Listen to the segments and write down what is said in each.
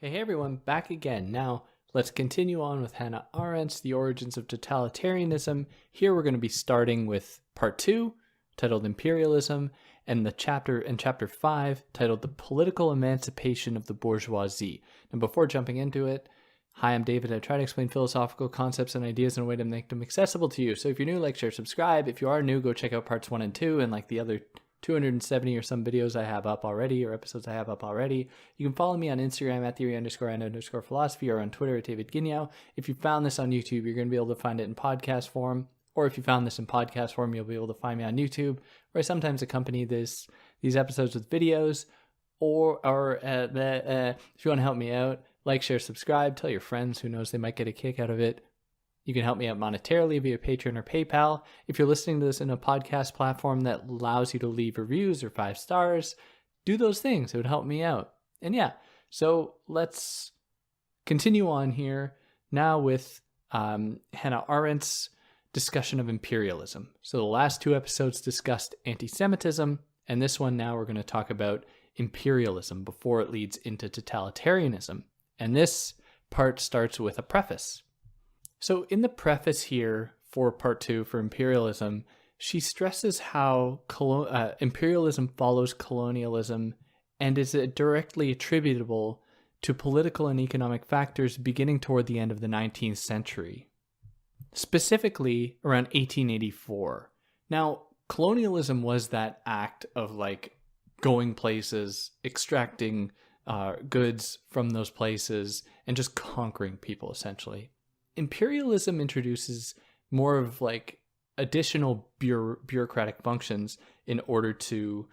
Hey everyone, back again. Now, let's continue on with Hannah Arendt's The Origins of Totalitarianism. Here we're going to be starting with part 2, titled Imperialism, and chapter 5, titled The Political Emancipation of the Bourgeoisie. And before jumping into it, hi, I'm David. I try to explain philosophical concepts and ideas in a way to make them accessible to you. So if you're new, like, share, subscribe. If you are new, go check out parts 1 and 2 and like the other 270 or some videos I have up already, or episodes I have up already. You can follow me on Instagram at theory_and_philosophy, or on Twitter at David Guignau. If you found this on YouTube, you're going to be able to find it in podcast form. Or if you found this in podcast form, you'll be able to find me on YouTube, where I sometimes accompany these episodes with videos. Or if you want to help me out, like, share, subscribe, tell your friends, who knows, they might get a kick out of it. You can help me out monetarily via Patreon or PayPal. If you're listening to this in a podcast platform that allows you to leave reviews or 5 stars, do those things. It would help me out. And yeah, so let's continue on here now with Hannah Arendt's discussion of imperialism. So the last 2 episodes discussed anti-Semitism, and this one now we're going to talk about imperialism before it leads into totalitarianism. And this part starts with a preface. So in the preface here for part 2 for imperialism, she stresses how imperialism follows colonialism and is directly attributable to political and economic factors beginning toward the end of the 19th century, specifically around 1884. Now, colonialism was that act of like going places, extracting goods from those places, and just conquering people essentially. Imperialism introduces more of like additional bureaucratic functions in order to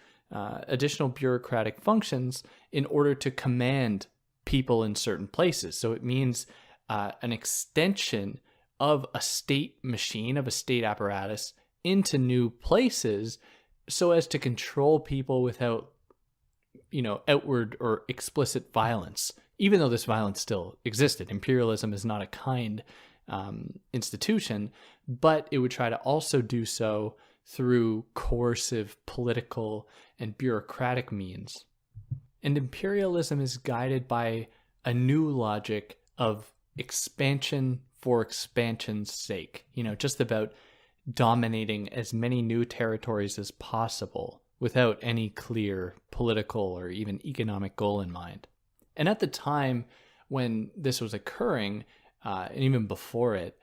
command people in certain places. So it means an extension of a state machine, of a state apparatus into new places, so as to control people without, outward or explicit violence. Even though this violence still existed, imperialism is not a kind institution, but it would try to also do so through coercive political and bureaucratic means. And imperialism is guided by a new logic of expansion for expansion's sake, just about dominating as many new territories as possible without any clear political or even economic goal in mind. And at the time when this was occurring, and even before it,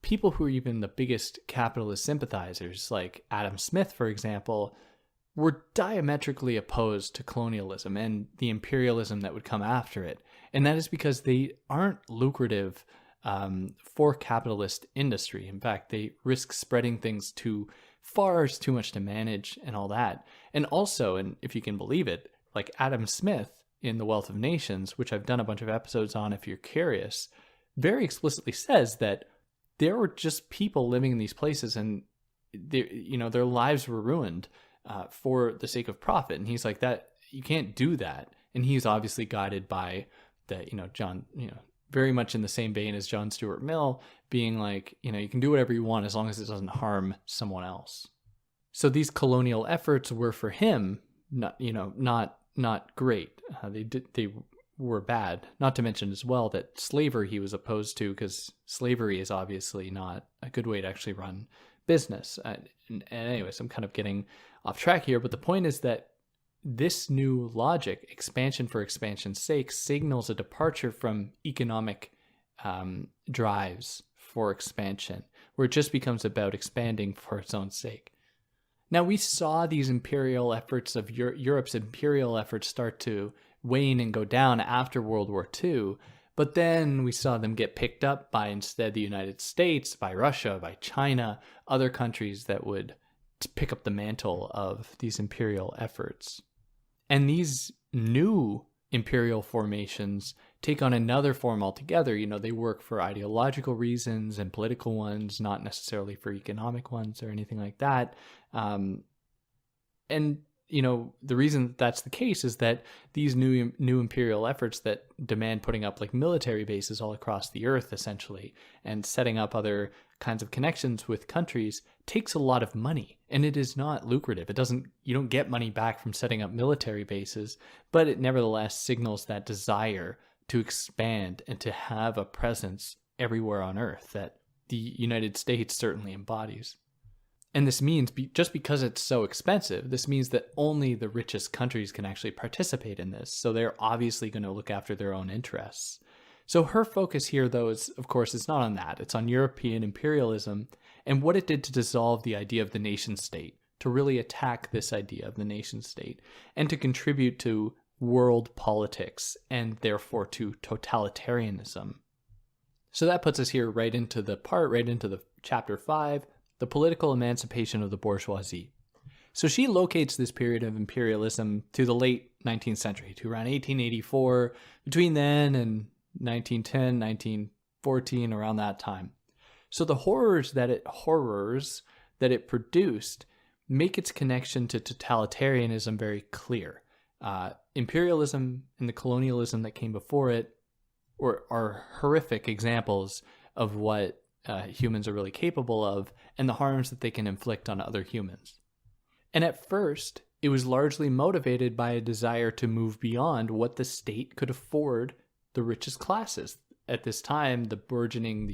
people who were even the biggest capitalist sympathizers, like Adam Smith, for example, were diametrically opposed to colonialism and the imperialism that would come after it. And that is because they aren't lucrative for capitalist industry. In fact, they risk spreading things too far, it's too much to manage and all that. And also, and if you can believe it, like Adam Smith, in The Wealth of Nations, which I've done a bunch of episodes on if you're curious, very explicitly says that there were just people living in these places and their lives were ruined for the sake of profit. And he's like, that you can't do that. And he's obviously guided by John, very much in the same vein as John Stuart Mill, being like, you can do whatever you want as long as it doesn't harm someone else. So these colonial efforts were for him not great. They were bad. Not to mention as well that slavery he was opposed to, because slavery is obviously not a good way to actually run business. And anyways, I'm kind of getting off track here, but the point is that this new logic, expansion for expansion's sake, signals a departure from economic drives for expansion, where it just becomes about expanding for its own sake. Now, we saw these imperial efforts of Europe's imperial efforts start to wane and go down after World War II, but then we saw them get picked up by instead the United States, by Russia, by China, other countries that would pick up the mantle of these imperial efforts. And these new imperial formations take on another form altogether. They work for ideological reasons and political ones, not necessarily for economic ones or anything like that. And the reason that's the case is that these new imperial efforts that demand putting up like military bases all across the earth, essentially, and setting up other kinds of connections with countries, takes a lot of money, and it is not lucrative. You don't get money back from setting up military bases, but it nevertheless signals that desire to expand and to have a presence everywhere on Earth that the United States certainly embodies. And this means, just because it's so expensive, this means that only the richest countries can actually participate in this. So they're obviously going to look after their own interests. So her focus here, though, is, of course, it's not on that. It's on European imperialism and what it did to dissolve the idea of the nation state, to really attack this idea of the nation state, and to contribute to world politics and therefore to totalitarianism. So that puts us here right into the chapter 5, the political emancipation of the bourgeoisie. So she locates this period of imperialism to the late 19th century, to around 1884, between then and 1910, 1914, around that time. So the horrors that it produced make its connection to totalitarianism very clear. Imperialism and the colonialism that came before it are horrific examples of what humans are really capable of and the harms that they can inflict on other humans. And at first, it was largely motivated by a desire to move beyond what the state could afford the richest classes. At this time, the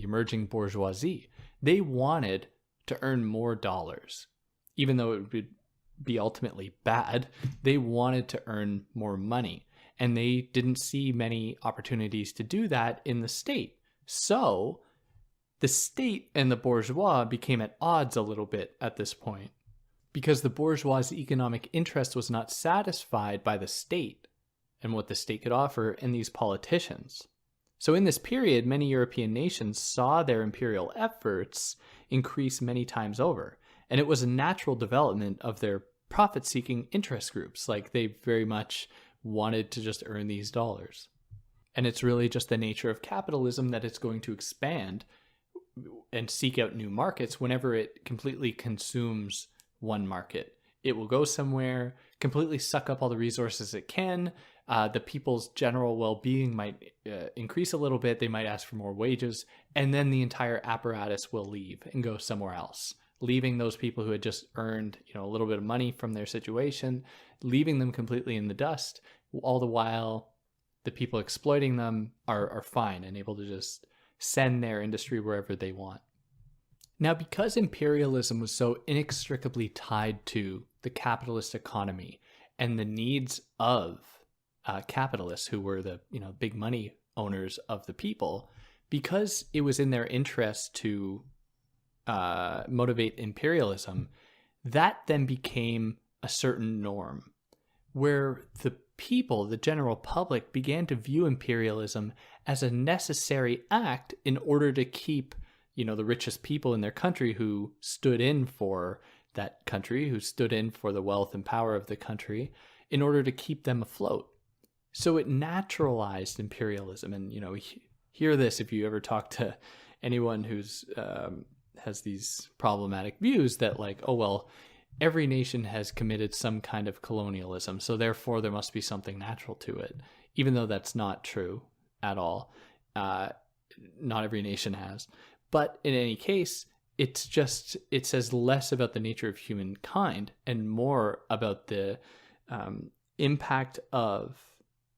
emerging bourgeoisie, they wanted to earn more dollars. Even though it would be ultimately bad, they wanted to earn more money. And they didn't see many opportunities to do that in the state. So the state and the bourgeois became at odds a little bit at this point, because the bourgeois' economic interest was not satisfied by the state and what the state could offer in these politicians. So in this period, many European nations saw their imperial efforts increase many times over, and it was a natural development of their profit-seeking interest groups. Like, they very much wanted to just earn these dollars. And it's really just the nature of capitalism that it's going to expand and seek out new markets whenever it completely consumes one market. It will go somewhere, completely suck up all the resources it can. The people's general well-being might increase a little bit. They might ask for more wages, and then the entire apparatus will leave and go somewhere else, leaving those people who had just earned, a little bit of money from their situation, leaving them completely in the dust, all the while the people exploiting them are fine and able to just send their industry wherever they want. Now, because imperialism was so inextricably tied to the capitalist economy and the needs of capitalists, who were the big money owners of the people, because it was in their interest to motivate imperialism, that then became a certain norm, where the people, the general public, began to view imperialism as a necessary act in order to keep the richest people in their country, who stood in for that country, who stood in for the wealth and power of the country, in order to keep them afloat. So it naturalized imperialism. And, hear this if you ever talk to anyone who's has these problematic views that, like, oh, well, every nation has committed some kind of colonialism, so therefore there must be something natural to it, even though that's not true at all. Not every nation has. But in any case, it says less about the nature of humankind and more about the impact of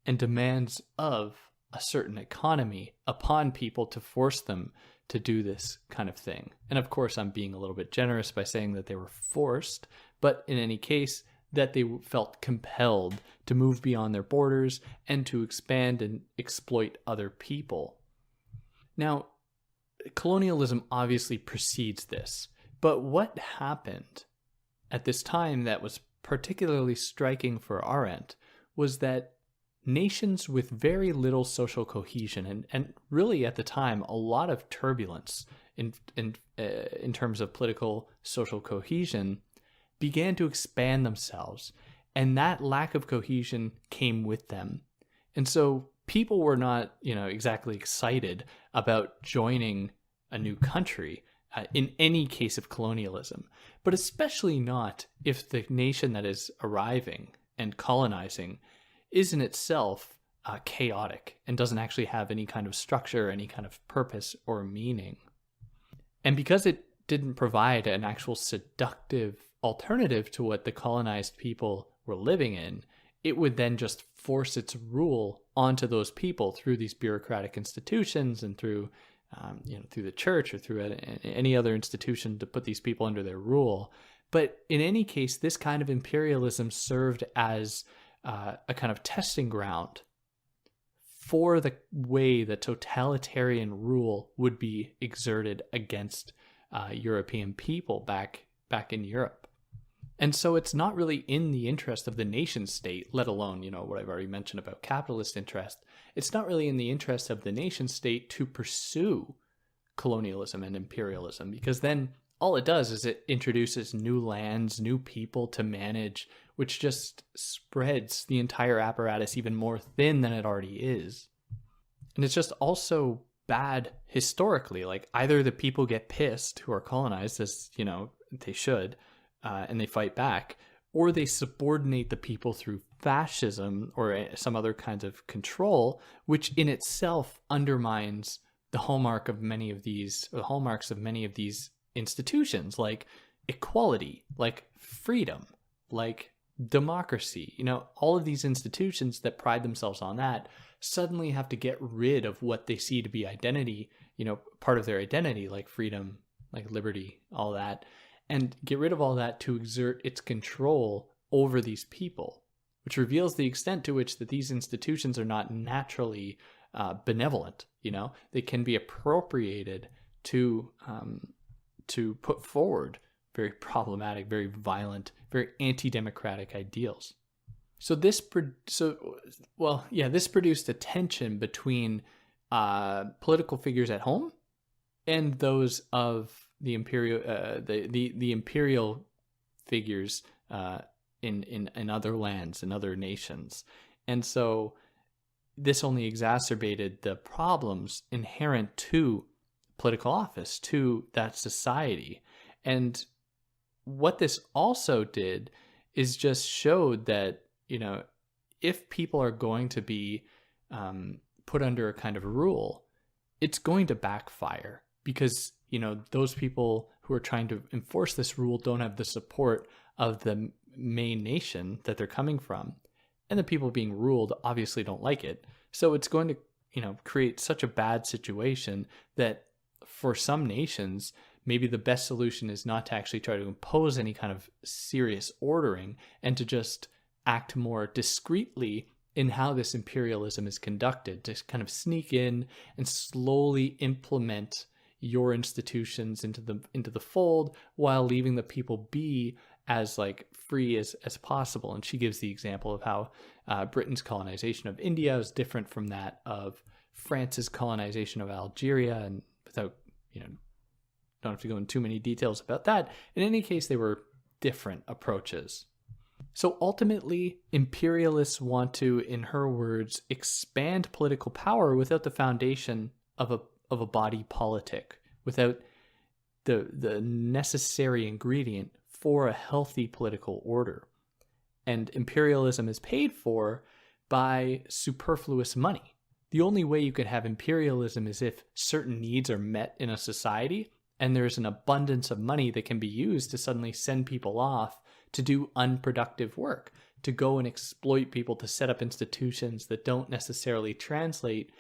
and demands of a certain economy upon people to force them to do this kind of thing. And of course, I'm being a little bit generous by saying that they were forced, but in any case, that they felt compelled to move beyond their borders and to expand and exploit other people. Now, colonialism obviously precedes this, but what happened at this time that was particularly striking for Arendt was that nations with very little social cohesion and really at the time a lot of turbulence in terms of political social cohesion began to expand themselves, and that lack of cohesion came with them. And so people were not exactly excited about joining a new country in any case of colonialism, but especially not if the nation that is arriving and colonizing is in itself chaotic and doesn't actually have any kind of structure, any kind of purpose or meaning. And because it didn't provide an actual seductive alternative to what the colonized people were living in, it would then just force its rule onto those people through these bureaucratic institutions and through through the church or through any other institution to put these people under their rule. But in any case, this kind of imperialism served as a kind of testing ground for the way that totalitarian rule would be exerted against European people back in Europe. And so it's not really in the interest of the nation state, let alone, what I've already mentioned about capitalist interest. It's not really in the interest of the nation state to pursue colonialism and imperialism, because then all it does is it introduces new lands, new people to manage, which just spreads the entire apparatus even more thin than it already is. And it's just also bad historically. Like, either the people get pissed who are colonized, as they should, and they fight back, or they subordinate the people through fascism or some other kinds of control, which in itself undermines the hallmarks of many of these institutions, like equality, like freedom, like democracy. All of these institutions that pride themselves on that suddenly have to get rid of what they see to be identity, part of their identity, like freedom, like liberty, all that, and get rid of all that to exert its control over these people, which reveals the extent to which that these institutions are not naturally benevolent. They can be appropriated to put forward very problematic, very violent, very anti-democratic ideals. So this produced a tension between political figures at home and those of the imperial figures in other lands, in other nations. And so this only exacerbated the problems inherent to political office, to that society. And what this also did is just showed that, if people are going to be put under a kind of rule, it's going to backfire, because those people who are trying to enforce this rule don't have the support of the main nation that they're coming from, and the people being ruled obviously don't like it. So it's going to create such a bad situation that for some nations, maybe the best solution is not to actually try to impose any kind of serious ordering, and to just act more discreetly in how this imperialism is conducted, to kind of sneak in and slowly implement your institutions into the fold, while leaving the people be as free as possible. And she gives the example of how Britain's colonization of India is different from that of France's colonization of Algeria. And without, don't have to go into too many details about that. In any case, they were different approaches. So ultimately, imperialists want to, in her words, expand political power without the foundation of a body politic, without the necessary ingredient for a healthy political order. And imperialism is paid for by superfluous money. The only way you could have imperialism is if certain needs are met in a society, and there's an abundance of money that can be used to suddenly send people off to do unproductive work, to go and exploit people, to set up institutions that don't necessarily translate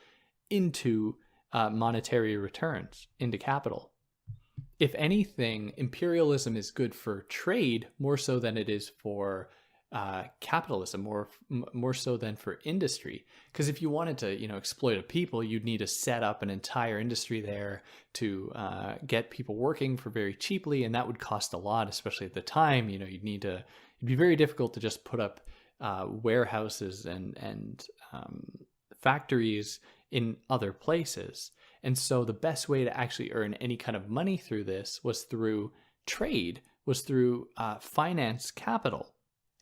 into monetary returns, into capital. If anything, imperialism is good for trade more so than it is for capitalism, more so than for industry. Because if you wanted to, exploit a people, you'd need to set up an entire industry there to get people working for very cheaply, and that would cost a lot, especially at the time. It'd be very difficult to just put up warehouses and factories in other places. And so the best way to actually earn any kind of money through this was through trade, was through finance capital.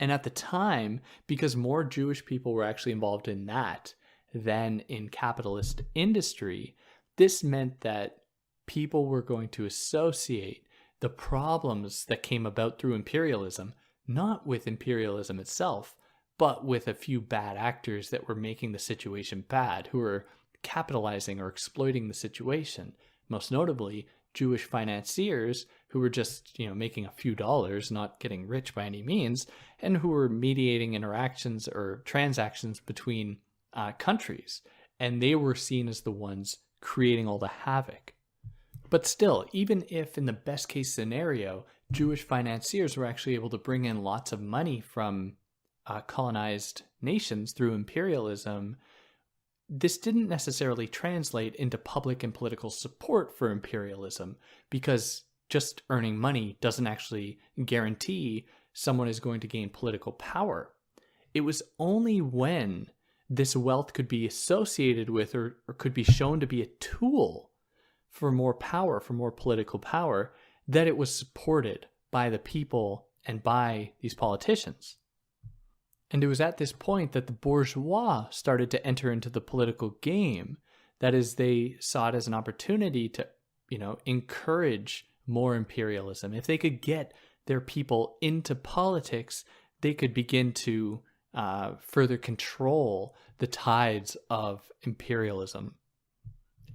And at the time, because more Jewish people were actually involved in that than in capitalist industry, this meant that people were going to associate the problems that came about through imperialism, not with imperialism itself, but with a few bad actors that were making the situation bad, who were capitalizing or exploiting the situation, most notably Jewish financiers who were just, making a few dollars, not getting rich by any means, and who were mediating interactions or transactions between countries. And they were seen as the ones creating all the havoc. But still, even if in the best case scenario, Jewish financiers were actually able to bring in lots of money from colonized nations through imperialism, this didn't necessarily translate into public and political support for imperialism, because just earning money doesn't actually guarantee someone is going to gain political power. It was only when this wealth could be associated with or could be shown to be a tool for more power, for more political power, that it was supported by the people and by these politicians. And it was at this point that the bourgeois started to enter into the political game. That is, they saw it as an opportunity to, encourage more imperialism. If they could get their people into politics, they could begin to further control the tides of imperialism.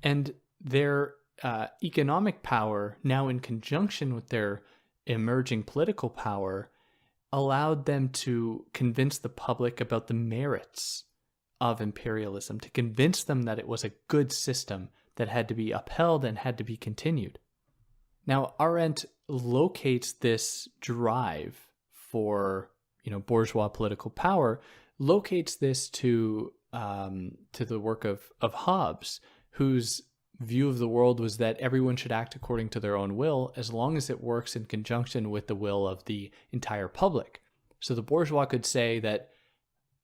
And their economic power, now in conjunction with their emerging political power, allowed them to convince the public about the merits of imperialism, to convince them that it was a good system that had to be upheld and had to be continued. Now, Arendt locates this drive for, bourgeois political power, locates this to the work of Hobbes, whose view of the world was that everyone should act according to their own will as long as it works in conjunction with the will of the entire public. So the bourgeois could say that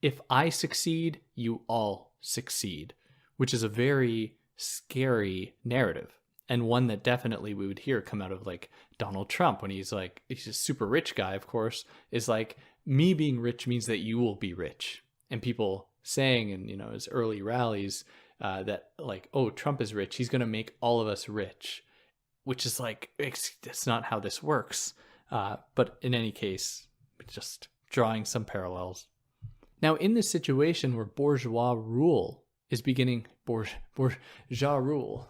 if I succeed, you all succeed, which is a very scary narrative, and one that definitely we would hear come out of like Donald Trump when he's a super rich guy, of course, is like, me being rich means that you will be rich. And people saying in, his early rallies, that like, oh, Trump is rich, he's going to make all of us rich, which is like, it's not how this works. But in any case, just drawing some parallels. Now, in this situation where bourgeois rule is beginning, bourgeois rule,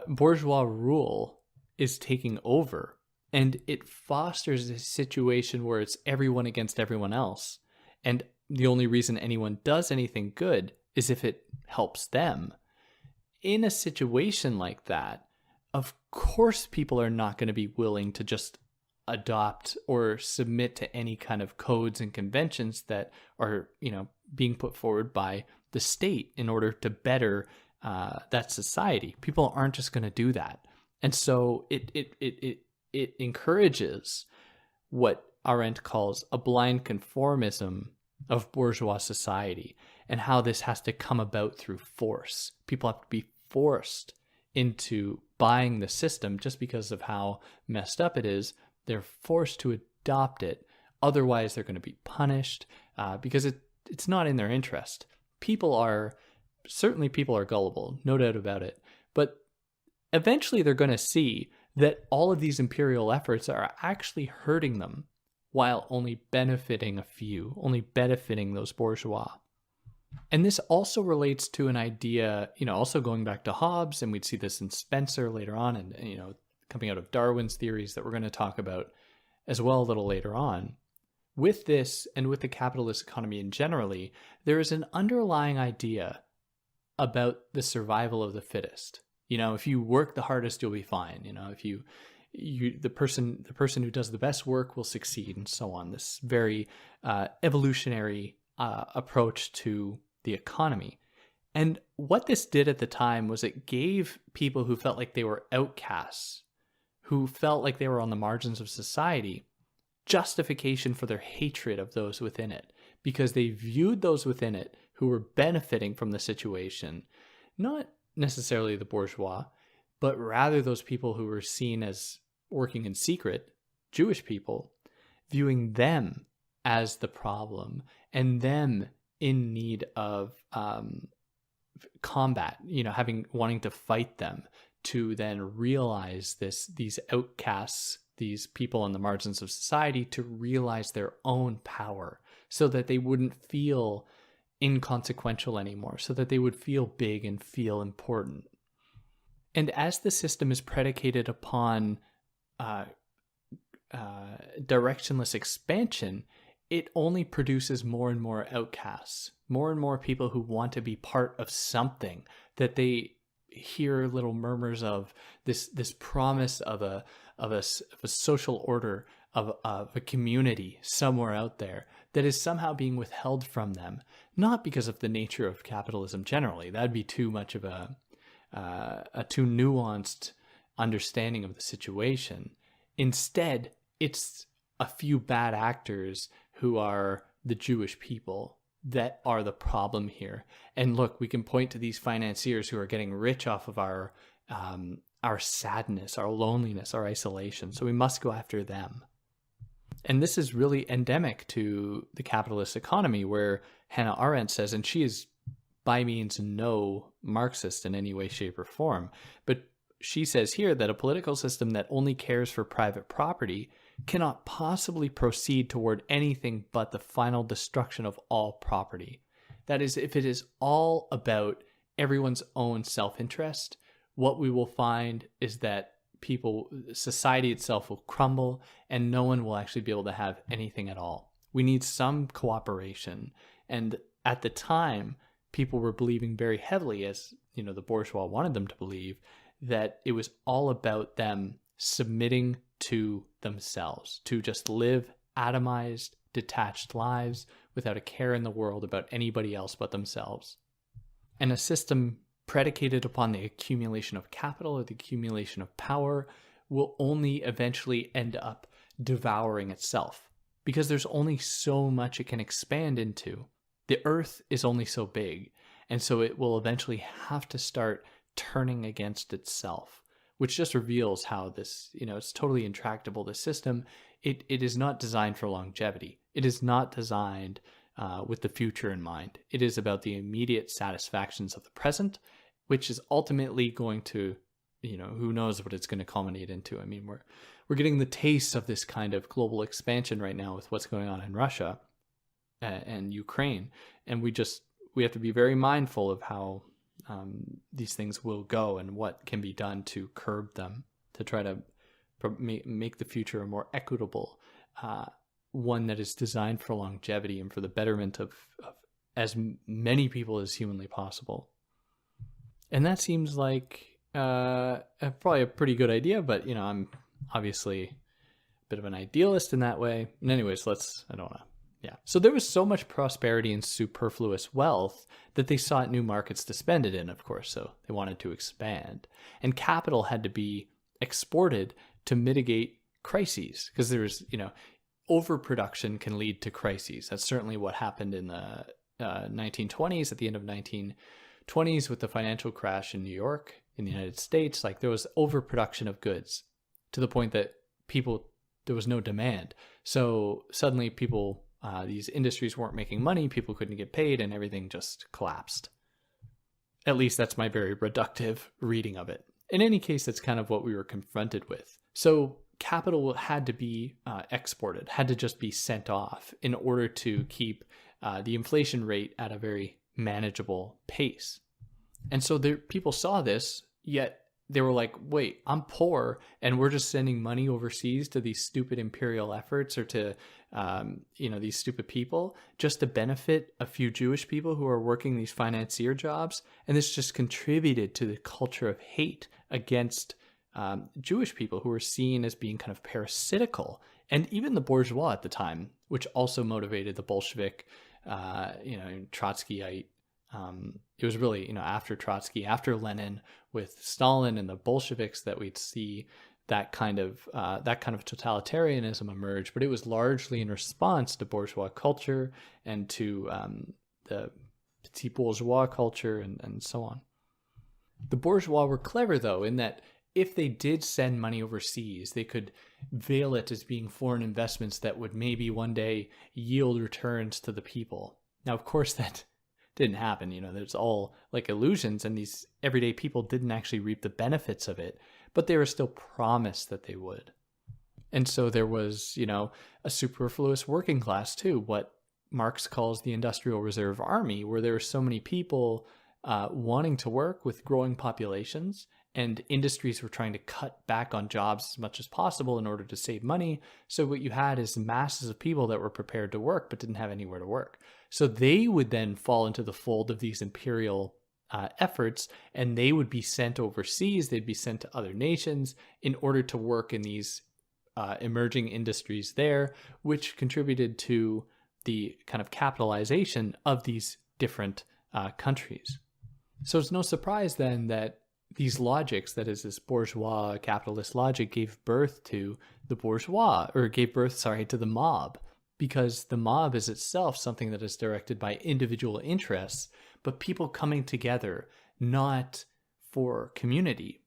bourgeois rule is taking over, and it fosters a situation where it's everyone against everyone else. And the only reason anyone does anything good is if it helps them. In a situation like that, of course people are not going to be willing to just adopt or submit to any kind of codes and conventions that are, being put forward by the state in order to better that society. People aren't just going to do that. And so it encourages what Arendt calls a blind conformism of bourgeois society, and how this has to come about through force. People have to be forced into buying the system just because of how messed up it is. They're forced to adopt it. Otherwise, they're going to be punished because it's not in their interest. People are gullible, no doubt about it. But eventually they're going to see that all of these imperial efforts are actually hurting them, while only benefiting a few, only benefiting those bourgeois. And this also relates to an idea, also going back to Hobbes, and we'd see this in Spencer later on, and coming out of Darwin's theories that we're going to talk about as well a little later on. With this, and with the capitalist economy in generally, there is an underlying idea about the survival of the fittest. If you work the hardest, you'll be fine. If the person who does the best work will succeed, and so on. This very evolutionary approach to the economy. And what this did at the time was it gave people who felt like they were outcasts, who felt like they were on the margins of society, justification for their hatred of those within it, because they viewed those within it who were benefiting from the situation, not necessarily the bourgeois, but rather those people who were seen as working in secret, Jewish people, viewing them as the problem and them in need of combat, wanting to fight them, to then realize these outcasts, these people on the margins of society, to realize their own power so that they wouldn't feel inconsequential anymore, so that they would feel big and feel important. And as the system is predicated upon directionless expansion, it only produces more and more outcasts, more and more people who want to be part of something, that they hear little murmurs of this promise of a social order, of a community somewhere out there that is somehow being withheld from them, not because of the nature of capitalism generally. That'd be too much of a too nuanced understanding of the situation. Instead, it's a few bad actors who are the Jewish people that are the problem here. And look, we can point to these financiers who are getting rich off of our sadness, our loneliness, our isolation. So we must go after them. And this is really endemic to the capitalist economy, where Hannah Arendt says, and she is by means no Marxist in any way, shape, or form, but she says here that a political system that only cares for private property cannot possibly proceed toward anything but the final destruction of all property. That is, if it is all about everyone's own self-interest, what we will find is that society itself will crumble and no one will actually be able to have anything at all. We need some cooperation. And at the time, people were believing very heavily, as the bourgeois wanted them to believe, that it was all about them submitting to themselves, to just live atomized, detached lives without a care in the world about anybody else but themselves. And a system predicated upon the accumulation of capital or the accumulation of power will only eventually end up devouring itself, because there's only so much it can expand into. The earth is only so big, and so it will eventually have to start turning against itself, which just reveals how this, it's totally intractable, this system. It is not designed for longevity. It is not designed with the future in mind. It is about the immediate satisfactions of the present, which is ultimately going to, who knows what it's going to culminate into. I mean, we're getting the taste of this kind of global expansion right now with what's going on in Russia and Ukraine, and we have to be very mindful of how these things will go and what can be done to curb them, to try to make the future a more equitable one that is designed for longevity and for the betterment of as many people as humanly possible. And that seems like probably a pretty good idea, but I'm obviously a bit of an idealist in that way. And anyways, I don't know. Yeah. So there was so much prosperity and superfluous wealth that they sought new markets to spend it in, of course. So they wanted to expand. And capital had to be exported to mitigate crises, because there's, overproduction can lead to crises. That's certainly what happened in the 1920s, at the end of 1920s with the financial crash in New York, in the United States. Like, there was overproduction of goods to the point that there was no demand. So suddenly these industries weren't making money, people couldn't get paid, and everything just collapsed. At least that's my very reductive reading of it. In any case, that's kind of what we were confronted with. So capital had to be exported, had to just be sent off in order to keep the inflation rate at a very manageable pace. And so people saw this, yet they were like, wait, I'm poor, and we're just sending money overseas to these stupid imperial efforts, or to, these stupid people, just to benefit a few Jewish people who are working these financier jobs. And this just contributed to the culture of hate against Jewish people, who were seen as being kind of parasitical. And even the bourgeois at the time, which also motivated the Bolshevik, Trotskyite. It was really, after Trotsky, after Lenin, with Stalin and the Bolsheviks, that we'd see that kind of totalitarianism emerge. But it was largely in response to bourgeois culture and to the petit bourgeois culture and so on. The bourgeois were clever, though, in that if they did send money overseas, they could veil it as being foreign investments that would maybe one day yield returns to the people. Now, of course, that didn't happen. There's all like illusions, and these everyday people didn't actually reap the benefits of it, but they were still promised that they would. And so there was, a superfluous working class too, what Marx calls the Industrial Reserve Army, where there were so many people wanting to work with growing populations, and industries were trying to cut back on jobs as much as possible in order to save money. So what you had is masses of people that were prepared to work but didn't have anywhere to work. So they would then fall into the fold of these imperial efforts, and they would be sent overseas. They'd be sent to other nations in order to work in these emerging industries there, which contributed to the kind of capitalization of these different countries. So it's no surprise then that these logics, that is, this bourgeois capitalist logic, gave birth to the bourgeois, or gave birth, to the mob, because the mob is itself something that is directed by individual interests, but people coming together not for community,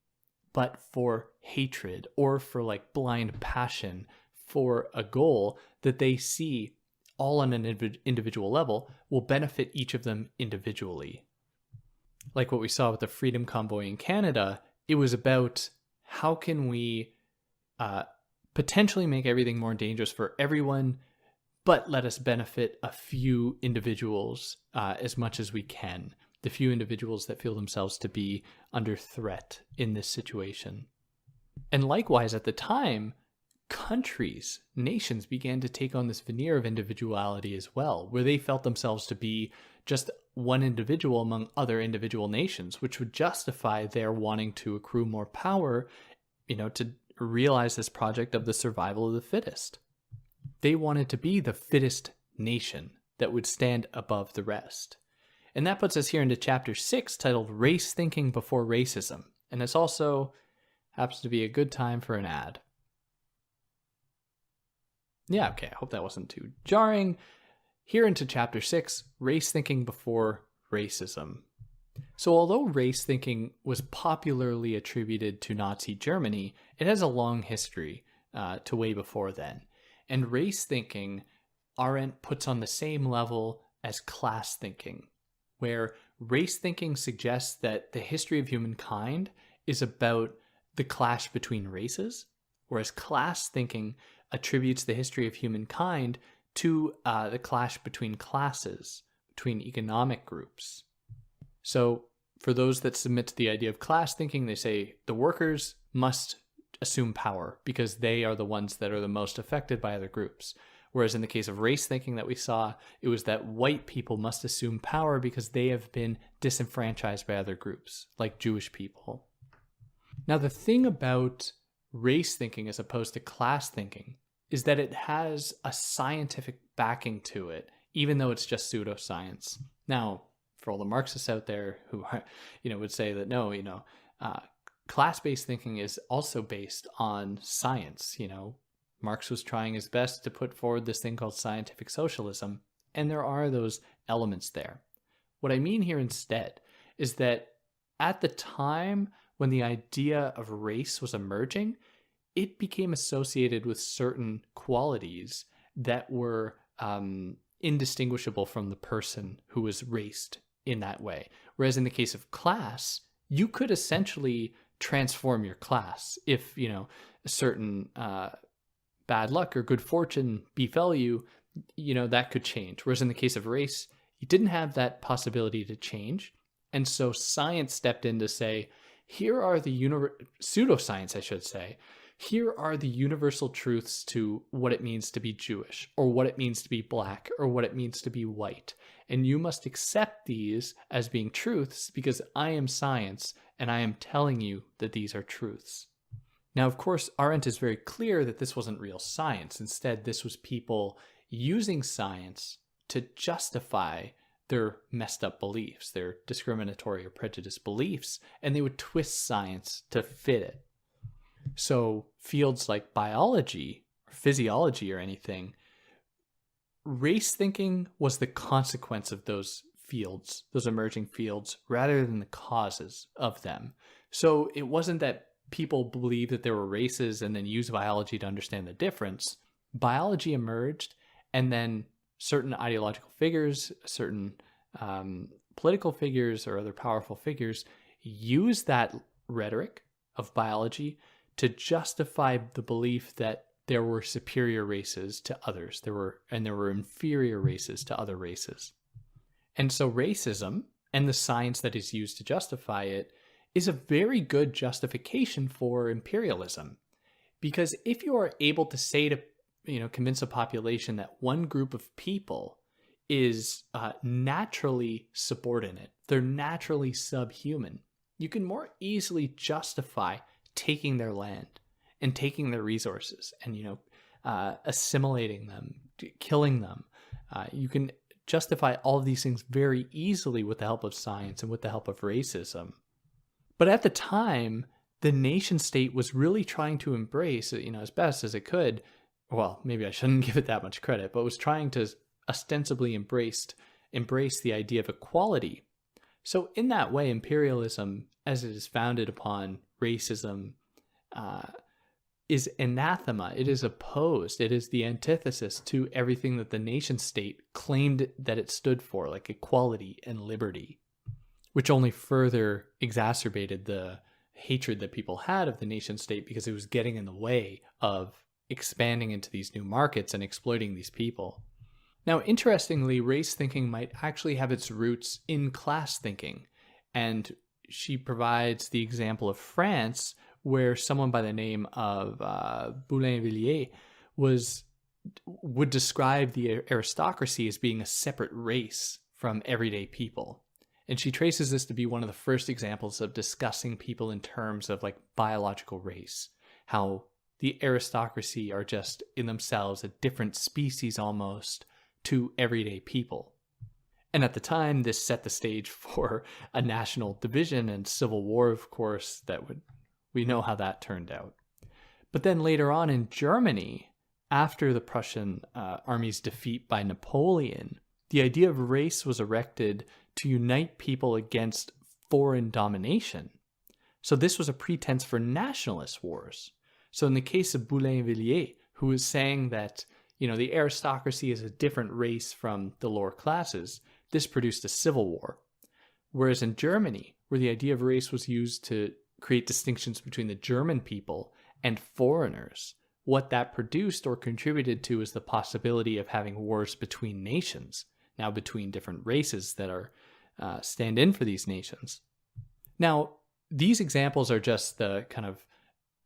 but for hatred or for like blind passion for a goal that they see all on an individual level will benefit each of them individually. Like what we saw with the Freedom Convoy in Canada, it was about how can we potentially make everything more dangerous for everyone, but let us benefit a few individuals as much as we can, the few individuals that feel themselves to be under threat in this situation. And likewise, at the time, countries, nations began to take on this veneer of individuality as well, where they felt themselves to be just one individual among other individual nations, which would justify their wanting to accrue more power, to realize this project of the survival of the fittest. They wanted to be the fittest nation that would stand above the rest. And that puts us here into chapter 6, titled Race Thinking Before Racism. And this also happens to be a good time for an ad. Yeah, okay, I hope that wasn't too jarring. Here into chapter 6, Race Thinking Before Racism. So although race thinking was popularly attributed to Nazi Germany, it has a long history to way before then. And race thinking, Arendt puts on the same level as class thinking, where race thinking suggests that the history of humankind is about the clash between races, whereas class thinking attributes the history of humankind to the clash between classes, between economic groups. So for those that submit to the idea of class thinking, they say the workers must assume power because they are the ones that are the most affected by other groups. Whereas in the case of race thinking that we saw, it was that white people must assume power because they have been disenfranchised by other groups, like Jewish people. Now, the thing about race thinking as opposed to class thinking is that it has a scientific backing to it, even though it's just pseudoscience. Now, for all the Marxists out there who would say that no, class-based thinking is also based on science. Marx was trying his best to put forward this thing called scientific socialism, and there are those elements there. What I mean here instead is that at the time when the idea of race was emerging, it became associated with certain qualities that were indistinguishable from the person who was raced in that way. Whereas in the case of class, you could essentially transform your class if, a certain bad luck or good fortune befell you, that could change. Whereas in the case of race, you didn't have that possibility to change. And so science stepped in to say, here are the pseudoscience, I should say, here are the universal truths to what it means to be Jewish, or what it means to be black, or what it means to be white. And you must accept these as being truths because I am science and I am telling you that these are truths. Now, of course, Arendt is very clear that this wasn't real science. Instead, this was people using science to justify their messed up beliefs, their discriminatory or prejudiced beliefs, and they would twist science to fit it. So fields like biology or physiology or anything, race thinking was the consequence of those fields, those emerging fields, rather than the causes of them. So it wasn't that people believed that there were races and then used biology to understand the difference. Biology emerged, and then certain ideological figures, certain political figures or other powerful figures used that rhetoric of biology to justify the belief that there were superior races to others. There were inferior races to other races. And so racism and the science that is used to justify it is a very good justification for imperialism. Because if you are able to say to, convince a population that one group of people is naturally subordinate, they're naturally subhuman, you can more easily justify taking their land and taking their resources and, assimilating them, killing them. You can justify all of these things very easily with the help of science and with the help of racism. But at the time, the nation state was really trying to embrace, as best as it could. Well, maybe I shouldn't give it that much credit, but was trying to ostensibly embrace the idea of equality. So in that way, imperialism, as it is founded upon racism, is anathema. It is opposed. It is the antithesis to everything that the nation state claimed that it stood for, like equality and liberty, which only further exacerbated the hatred that people had of the nation state because it was getting in the way of expanding into these new markets and exploiting these people. Now, interestingly, race thinking might actually have its roots in class thinking. And she provides the example of France, where someone by the name of Boulainvilliers would describe the aristocracy as being a separate race from everyday people. And she traces this to be one of the first examples of discussing people in terms of like biological race, how the aristocracy are just in themselves a different species almost to everyday people. And at the time, this set the stage for a national division and civil war, of course, we know how that turned out. But then later on in Germany, after the Prussian army's defeat by Napoleon, the idea of race was erected to unite people against foreign domination. So this was a pretense for nationalist wars. So in the case of Boulainvilliers, who was saying that, the aristocracy is a different race from the lower classes, this produced a civil war. Whereas in Germany, where the idea of race was used to create distinctions between the German people and foreigners, what that produced or contributed to is the possibility of having wars between nations, now between different races that are stand in for these nations. Now, these examples are just the kind of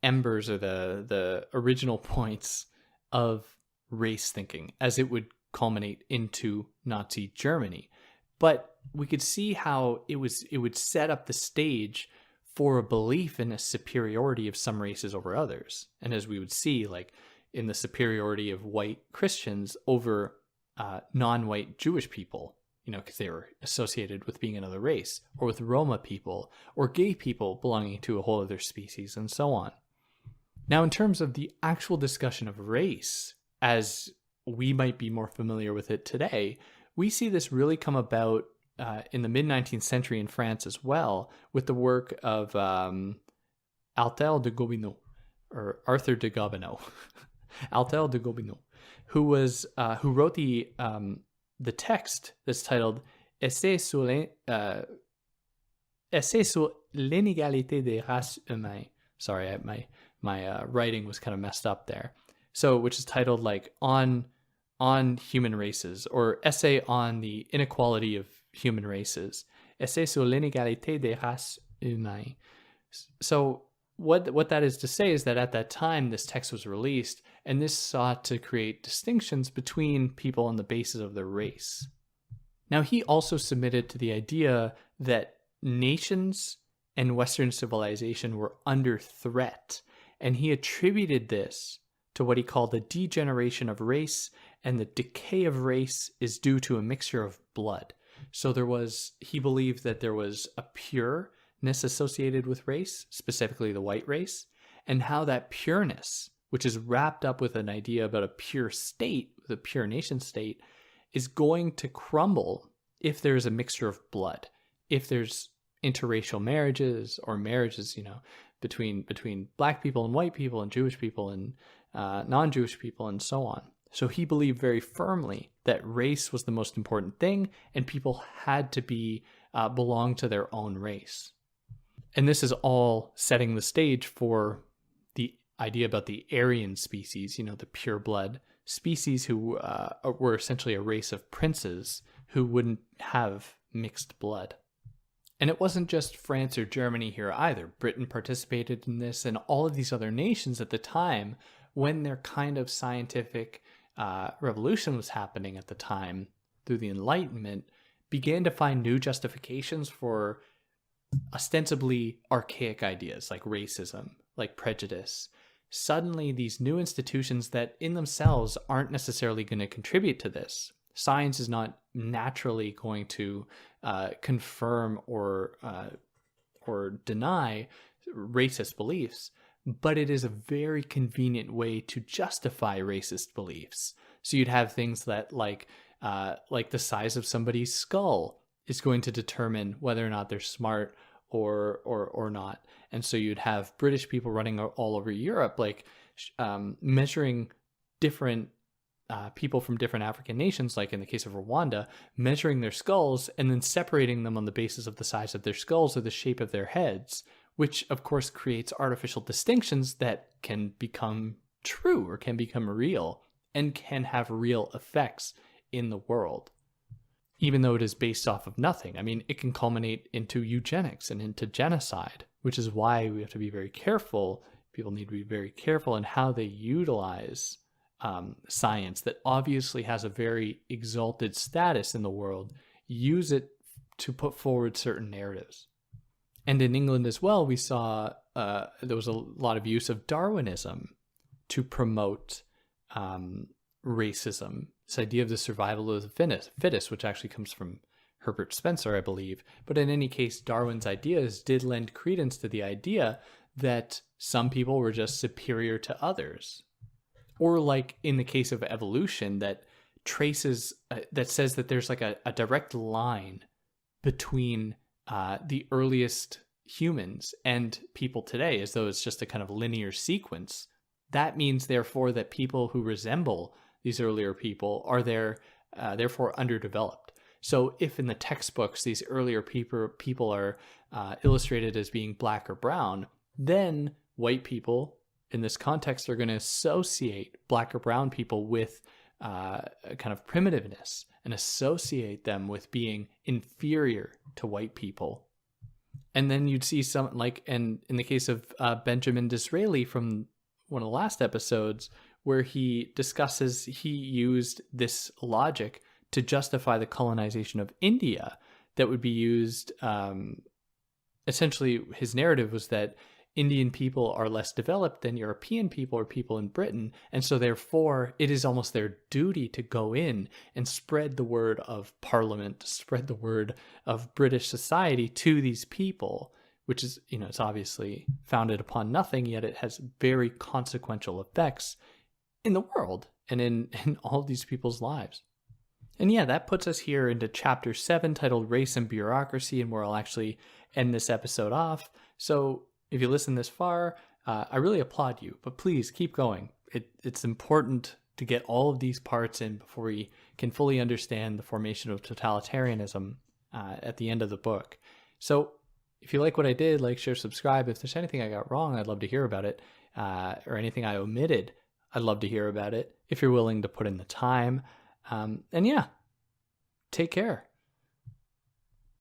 embers or the original points of race thinking as it would culminate into Nazi Germany. But we could see how it would set up the stage for a belief in a superiority of some races over others. And as we would see, like in the superiority of white Christians over non-white Jewish people, because they were associated with being another race, or with Roma people, or gay people belonging to a whole other species, and so on. Now, in terms of the actual discussion of race, as we might be more familiar with it today, we see this really come about in the mid-19th century in France as well, with the work of Arthur de Gobineau, Arthur de Gobineau, who wrote the text that's titled Essai sur l'inégalité des races humaines. Sorry, my writing was kind of messed up there. So, which is titled like on human races, or Essay on the Inequality of Human Races. Essai sur l'inégalité des races humaines. So what that is to say is that at that time, this text was released, and this sought to create distinctions between people on the basis of their race. Now, he also submitted to the idea that nations and Western civilization were under threat, and he attributed this to what he called the degeneration of race, and the decay of race is due to a mixture of blood. So he believed that there was a pureness associated with race, specifically the white race, and how that pureness, which is wrapped up with an idea about a pure state, the pure nation state, is going to crumble if there's a mixture of blood, if there's interracial marriages or marriages, between black people and white people and Jewish people and non-Jewish people and so on. So he believed very firmly that race was the most important thing, and people had to belong to their own race. And this is all setting the stage for the idea about the Aryan species, the pure blood species who were essentially a race of princes who wouldn't have mixed blood. And it wasn't just France or Germany here either. Britain participated in this, and all of these other nations at the time, when their kind of scientific revolution was happening at the time through the Enlightenment, began to find new justifications for ostensibly archaic ideas like racism, like prejudice. Suddenly, these new institutions that in themselves aren't necessarily going to contribute to this. Science is not naturally going to confirm or deny racist beliefs, but it is a very convenient way to justify racist beliefs. So you'd have things that like the size of somebody's skull is going to determine whether or not they're smart or not. And so you'd have British people running all over Europe, like measuring different people from different African nations, like in the case of Rwanda, measuring their skulls and then separating them on the basis of the size of their skulls or the shape of their heads, which of course creates artificial distinctions that can become true or can become real and can have real effects in the world, even though it is based off of nothing. I mean, it can culminate into eugenics and into genocide, which is why we have to be very careful. People need to be very careful in how they utilize science that obviously has a very exalted status in the world, use it to put forward certain narratives. And in England as well, we saw there was a lot of use of Darwinism to promote racism, this idea of the survival of the fittest, which actually comes from Herbert Spencer, I believe. But in any case, Darwin's ideas did lend credence to the idea that some people were just superior to others. Or like in the case of evolution, that traces, that says that there's like a direct line between the earliest humans and people today, as though it's just a kind of linear sequence. That means, therefore, that people who resemble these earlier people are therefore underdeveloped. So if in the textbooks these earlier people are illustrated as being black or brown, then white people in this context are going to associate black or brown people with a kind of primitiveness and associate them with being inferior to white people. And then you'd see some, like, and in the case of Benjamin Disraeli from one of the last episodes, where he discusses he used this logic to justify the colonization of India that would be used. Essentially, his narrative was that Indian people are less developed than European people or people in Britain, and so therefore it is almost their duty to go in and spread the word of Parliament, spread the word of British society to these people, which is, it's obviously founded upon nothing, yet it has very consequential effects in the world and in all these people's lives. And yeah, that puts us here into chapter 7 titled Race and Bureaucracy, and where I'll actually end this episode off. So if you listen this far, I really applaud you, but please keep going. It's important to get all of these parts in before we can fully understand the formation of totalitarianism at the end of the book. So if you like what I did, like, share, subscribe. If there's anything I got wrong, I'd love to hear about it, or anything I omitted, I'd love to hear about it if you're willing to put in the time. And yeah, take care.